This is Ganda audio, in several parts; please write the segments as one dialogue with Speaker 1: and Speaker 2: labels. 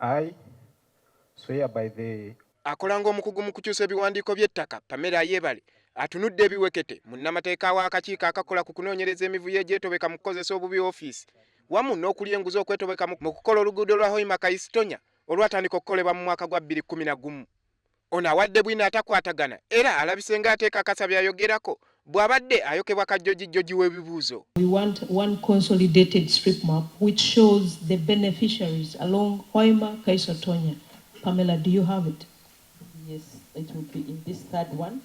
Speaker 1: I swear by the
Speaker 2: akolanga omukugu mu kukyusa ebiwandiiko by'ettaka Pamela Yebale atunudde ebiwekete munnamateeka w'akakiiko akakola ku kunoonyereza emivuyo egyetobeka mu kukozesa obubi ofiisi wamu n'okulya enguzi okwetobeka mu kukola oluguudo lwa Hoima Kayisitonya olwatandika okukolebwa mu mwaka gwa 2011. Ono awadde Biino atakwatagana era alabise ng'ateeka akasabye ayogerako bw'abadde ayokebwa kajjojjijjoji w'ebibuuzo.
Speaker 3: We want one consolidated strip map which shows the beneficiaries along Hoima Kayisitonya. Pamela, do you have it?
Speaker 4: Yes, it will be in this third one.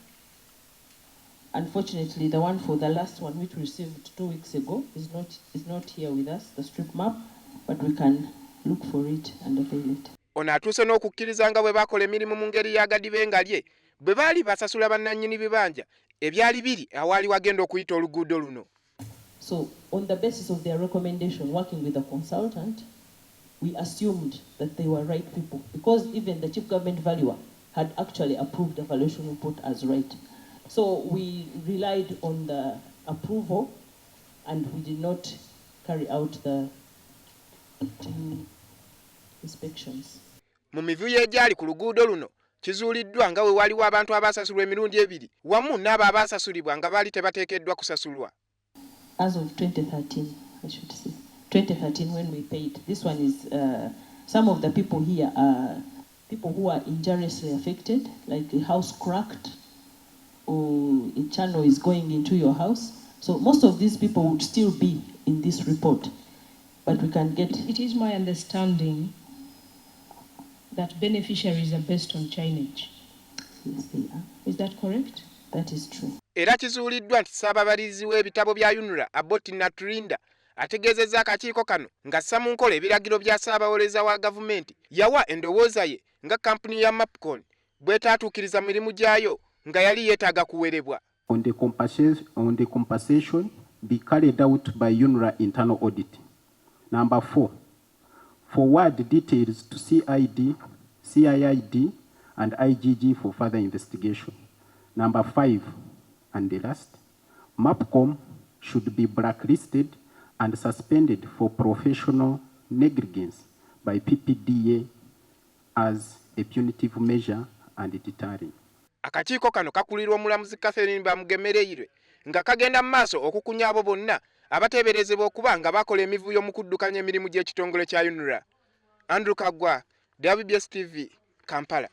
Speaker 4: Unfortunately, the one for the last one, which we received 2 weeks ago, is not here with us, the strip map, but we can look for it and avail it.
Speaker 2: Ono atuuse n'okukkiriza nga bwe bakola emirimu mu ngeri y'agadibe nga lye bwe baali basasula bannannyini bibanja ebyali biri awaali wagenda okuyita oluguudo luno.
Speaker 4: So, on the basis of their recommendation, working with the consultant, we assumed that they were right people, because even the chief government valuer had actually approved the valuation report as right. So we relied on the approval and we did not carry out the inspections.
Speaker 2: Mu mivuyo egyali ku luguudo luno kizuuliddwa nga we waliwo abantu abasasulwa emirundi ebiri wamu n'abo abasasulibwa nga baali tebateekeddwa kusasulwa.
Speaker 4: As of 2013, I should say, 2013 when we paid, this one is, some of the people here are people who are injuriously affected, like a house cracked or a channel is going into your house. So most of these people would still be in this report, but we can get...
Speaker 3: It is my understanding that beneficiaries are based on coinage.
Speaker 4: Yes, they are.
Speaker 3: Is that correct?
Speaker 4: That is true.
Speaker 2: Era kizuuliddwa nti ssaababalizi w'ebitabo bya Unra Ttaka ategeezezza akakiiko kano ng'assa mu nkola ebiragiro bya ssaabawolereza wa gavumenti yawa endowooza ye nga kampuni ya Mapcon bw'etatuukiriza mirimu gyayo nga yali yeetaaga kuwerebwa.
Speaker 1: On the compensation be carried out by Unra internal audit. Number 4, forward details to CIID and IGG for further investigation. Number 5, and the last, Mapcom should be blacklisted and suspended for professional negligence by PPDA as a punitive measure and deterrent.
Speaker 2: Akakiiko kano kakulirwa omulamuzi Catherine Bamugemereirwe nga kagenda mu maaso okukunya abo bonna abateeberezebwa okuba nga bakola emivuyo mu kuddukanya emirimu gy'ekitongole kya Unra. Andrew Kagwa, WBS TV, Kampala.